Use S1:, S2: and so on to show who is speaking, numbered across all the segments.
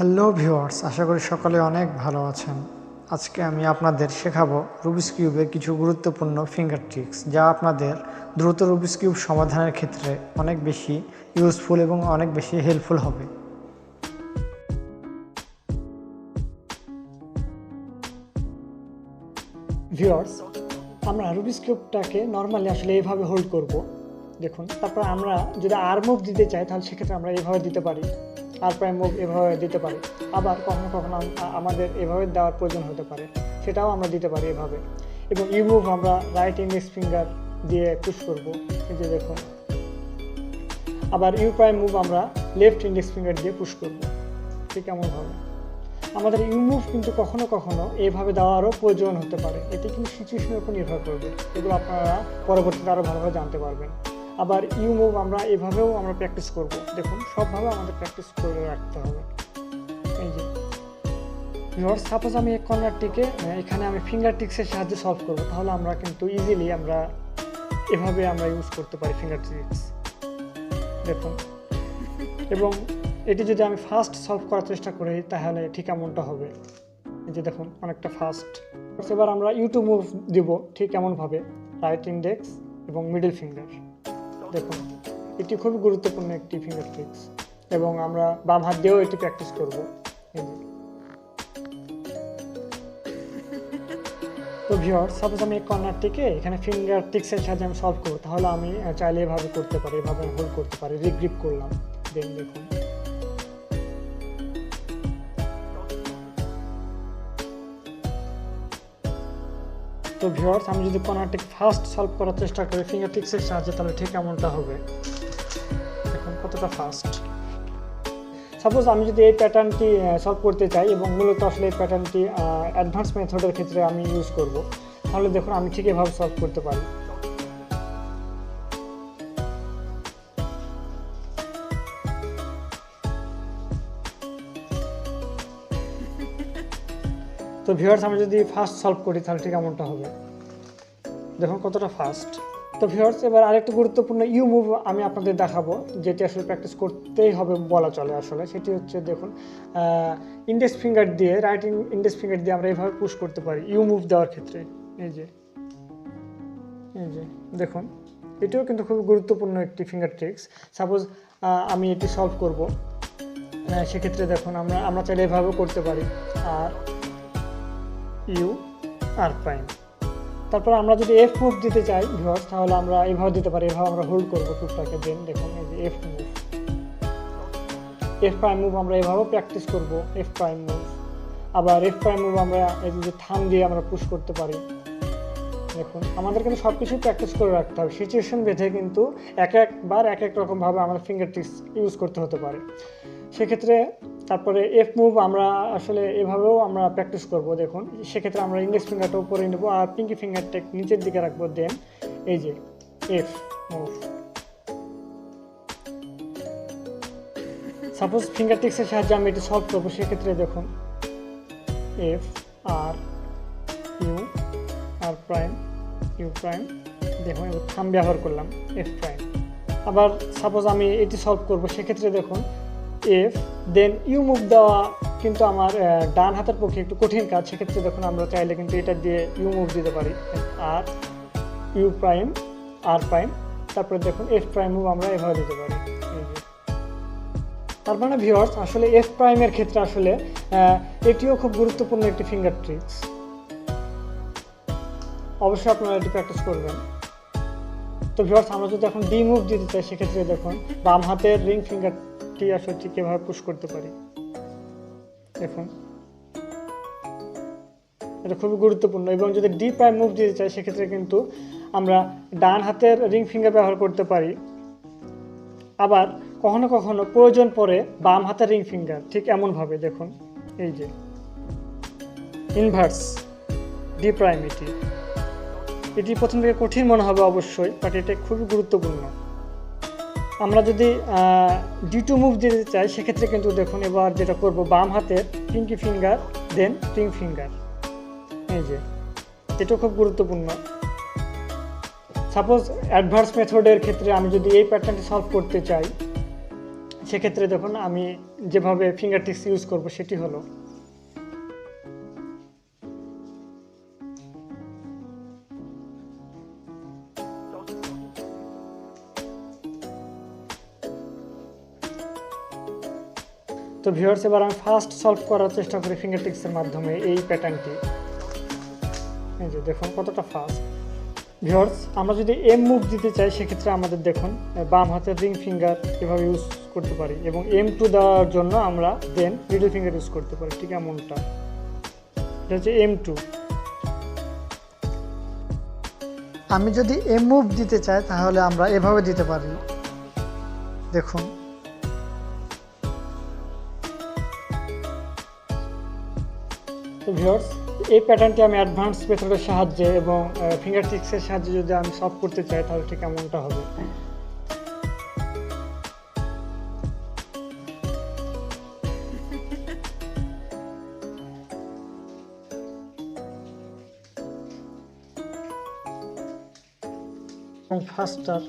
S1: Hello viewers, আশা করি সকলে অনেক ভালো আছেন। আজকে আমি আপনাদের শেখাবো রুবিক্স কিউবের কিছু গুরুত্বপূর্ণ ফিঙ্গার ট্রিক্স, যা আপনাদের দ্রুত রুবিক্স কিউব সমাধানের ক্ষেত্রে অনেক বেশি ইউজফুল এবং অনেক বেশি হেল্পফুল হবে। ভিউয়ার্স, আমরা রুবিক্স কিউবটাকে নর্মালি আসলে এইভাবে হোল্ড করব, দেখুন। তারপর আমরা যদি আর মুভ দিতে চাই তাহলে সেক্ষেত্রে আমরা এইভাবে দিতে পারি, আর প্রাইম মুভ এভাবে দিতে পারি। আবার কখনো কখনো আমাদের এভাবে দেওয়ার প্রয়োজন হতে পারে, সেটাও আমরা দিতে পারি এভাবে। এবং ইউ মুভ আমরা রাইট ইন্ডেক্স ফিঙ্গার দিয়ে পুশ করব, এই যে দেখুন। আবার ইউ প্রাইম মুভ আমরা লেফট ইন্ডেক্স ফিঙ্গার দিয়ে পুশ করব, ঠিক এমনভাবে। আমাদের ইউ মুভ কিন্তু কখনো কখনো এইভাবে দেওয়ারও প্রয়োজন হতে পারে, এটি কিন্তু সিচুয়েশনের উপর নির্ভর করবে। এগুলো আপনারা পরবর্তীতে আরও ভালোভাবে জানতে পারবেন। আবার ইউ মুভ আমরা এভাবেও আমরা প্র্যাকটিস করব, দেখুন। সবভাবে আমাদের প্র্যাকটিস করে রাখতে হবে। এই যে ভিউয়ার্স, সাপোজ আমি এক কর্নারটিকে এখানে আমি ফিঙ্গার টিক্সের সাহায্যে সলভ করব, তাহলে আমরা কিন্তু ইজিলি আমরা এভাবে আমরা ইউজ করতে পারি ফিঙ্গার টিক্স, দেখুন। এবং এটি যদি আমি ফাস্ট সলভ করার চেষ্টা করি তাহলে ঠিক এমনটা হবে, এই যে দেখুন, অনেকটা ফাস্ট। এবার আমরা ইউ টু মুভ দিব ঠিক এমনভাবে, রাইট ইন্ডেক্স এবং মিডল ফিঙ্গার, দেখুন। এটি খুবই গুরুত্বপূর্ণ একটি ফিঙ্গার ট্রিক্স, এবং আমরা বাম হাত দিয়েও এটি প্র্যাকটিস করব। তো ভিউয়ার্স, সাপোজ আমি এই কর্নারটিকে এখানে ফিঙ্গার ট্রিক্সের সাহায্যে আমি সলভ করব, তাহলে আমি চাইলে এভাবে করতে পারি, এভাবে হোল্ড করতে পারি, রিগ্রিপ করলাম, দেন দেখুন। তো ভিউয়ার্স, আমি যদি কর্নারটিক ফাস্ট সলভ করার চেষ্টা করি ফিঙ্গার টিক্সের সাহায্যে, তাহলে ঠিক এমনটা হবে, দেখুন কতটা ফাস্ট। সাপোজ আমি যদি এই প্যাটার্নটি সলভ করতে চাই, এবং মূলত আসলে এই প্যাটার্নটি অ্যাডভান্স মেথডের ক্ষেত্রে আমি ইউজ করব, তাহলে দেখুন আমি ঠিক এভাবে সলভ করতে পারি। তো ভিউয়ার্স, আমি যদি ফাস্ট সলভ করি তাহলে ঠিক এমনটা হবে, দেখুন কতটা ফাস্ট। তো ভিউয়ার্স, এবার আরেকটা গুরুত্বপূর্ণ ইউ মুভ আমি আপনাদের দেখাবো, যেটি আসলে প্র্যাকটিস করতেই হবে বলা চলে আসলে। সেটি হচ্ছে, দেখুন, ইন্ডেক্স ফিঙ্গার দিয়ে, রাইট ইন্ডেক্স ফিঙ্গার দিয়ে আমরা এইভাবে পুশ করতে পারি ইউ মুভ দেওয়ার ক্ষেত্রে, এই যে দেখুন। এটিও কিন্তু খুব গুরুত্বপূর্ণ একটি ফিঙ্গার ট্রিক্স। সাপোজ আমি এটি সলভ করব, সেক্ষেত্রে দেখুন আমরা চাইলে এভাবেও করতে পারি, আর ইউ আর প্রাইম। তারপর আমরা যদি এফ মুভ দিতে চাই ভিউয়ার্স, তাহলে আমরা এভাবে দিতে পারি, এভাবে আমরা হোল্ড করবো টুকটাকে, দেন দেখুন এই যে F move, F prime move আমরা এভাবেও প্র্যাকটিস করব, এফ প্রাইম মুভ। আবার এফ প্রাইম মুভ আমরা এই যে থাম দিয়ে আমরা পুশ করতে পারি, দেখুন। আমাদের কিন্তু সব কিছুই প্র্যাকটিস করে রাখতে হবে, সিচুয়েশন বেঁধে কিন্তু এক একবার এক এক রকমভাবে আমাদের ফিঙ্গার টিপস ইউজ করতে হতে পারে সেক্ষেত্রে। তারপরে এফ মুভ আমরা আসলে এভাবেও আমরা প্র্যাকটিস করব, দেখুন। সেক্ষেত্রে আমরা ইন্ডেক্স ফিঙ্গারটা উপরে নেব আর পিঙ্কি ফিঙ্গারটা নিচের দিকে রাখবো, দেন এই যে এফ মুভ। সাপোজ ফিঙ্গার টিক্সের সাহায্যে আমি এটি সলভ করবো, সেক্ষেত্রে দেখুন F R U R prime, U prime, দেখুন এবার থাম ব্যবহার করলাম, এফ প্রাইম। আবার সাপোজ আমি এটি সলভ করবো, সেক্ষেত্রে দেখুন এফ দেন ইউ মুভ দেওয়া কিন্তু আমার ডান হাতের পক্ষে একটু কঠিন কাজ। সেক্ষেত্রে দেখুন আমরা চাইলে কিন্তু এটা দিয়ে ইউ মুভ দিতে পারি, R U prime, R prime, তারপরে দেখুন এফ প্রাইম মুভ আমরা এভাবে দিতে পারি। তার মানে ভিউয়ার্স, আসলে এফ প্রাইমের ক্ষেত্রে আসলে এটিও খুব গুরুত্বপূর্ণ একটি ফিঙ্গার ট্রিক্স। অবশ্যই আপনারা এটি প্র্যাকটিস করবেন। তো ভিউয়ার্স, আমরা যদি এখন ডি মুভ দিতে চাই, সেক্ষেত্রে দেখুন বাম হাতের রিং ফিঙ্গার আসলে ঠিক এভাবে পুশ করতে পারি, দেখুন। এটা খুবই গুরুত্বপূর্ণ। এবং যদি ডি প্রাইম মুভ দিতে চাই, সেক্ষেত্রে কিন্তু আমরা ডান হাতের রিং ফিঙ্গার ব্যবহার করতে পারি। আবার কখনো কখনো প্রয়োজন পড়ে বাম হাতের রিং ফিঙ্গার, ঠিক এমনভাবে, দেখুন এই যে ইনভার্স ডি প্রাইম। এটি প্রথম থেকে কঠিন মনে হবে অবশ্যই, বাট এটা খুবই গুরুত্বপূর্ণ। আমরা যদি ডি টু মুভ দিতে চাই, সেক্ষেত্রে কিন্তু দেখুন এবার যেটা করব, বাম হাতের পিঙ্কি ফিঙ্গার দেন রিং ফিঙ্গার, এই যে এটা খুব গুরুত্বপূর্ণ। সাপোজ অ্যাডভান্স মেথডের ক্ষেত্রে আমি যদি এই প্যাটার্নটি সলভ করতে চাই, সেক্ষেত্রে দেখুন আমি যেভাবে ফিঙ্গার টিপস ইউজ করব সেটি হলো তো ভিউয়ার্স, এবার আমি ফার্স্ট সলভ করার চেষ্টা করি ফিঙ্গার টিপসের মাধ্যমে এই প্যাটার্নটি। এই যে দেখুন কতটা ফাস্ট। ভিউয়ার্স, আমরা যদি এম মুভ দিতে চাই সেক্ষেত্রে আমাদের দেখুন বাম হাতের রিং ফিঙ্গার এভাবে ইউজ করতে পারি এবং M2 দেওয়ার জন্য আমরা দেন মিডল ফিঙ্গার ইউজ করতে পারি, ঠিক এমনটা। এটা হচ্ছে M2। আমি যদি এম মুভ দিতে চাই তাহলে আমরা এভাবে দিতে পারি, দেখুন। তো ভিউয়ার্স, এই প্যাটার্নটি আমি অ্যাডভান্স মেথডের সাহায্যে এবং ফিঙ্গার টিপসের সাহায্যে যদি আমি সলভ করতে চাই তাহলে ঠিক এমনটা হবে। ফাস্টার।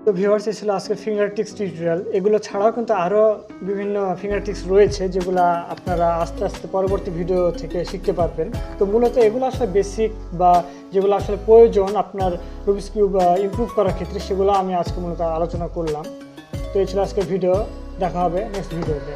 S1: তো ভিউয়ার্স, এই ছিল আজকের ফিঙ্গার টিপস টিউটোরিয়াল। এগুলো ছাড়াও কিন্তু আরও বিভিন্ন ফিঙ্গার টিপস রয়েছে যেগুলো আপনারা আস্তে আস্তে পরবর্তী ভিডিও থেকে শিখতে পারবেন। তো মূলত এগুলো আসলে বেসিক বা যেগুলো আসলে প্রয়োজন আপনার রুবিক্স কিউব ইমপ্রুভ করার ক্ষেত্রে, সেগুলো আমি আজকে মূলত আলোচনা করলাম। তো এই ছিল আজকের ভিডিও, দেখা হবে নেক্সট ভিডিওতে।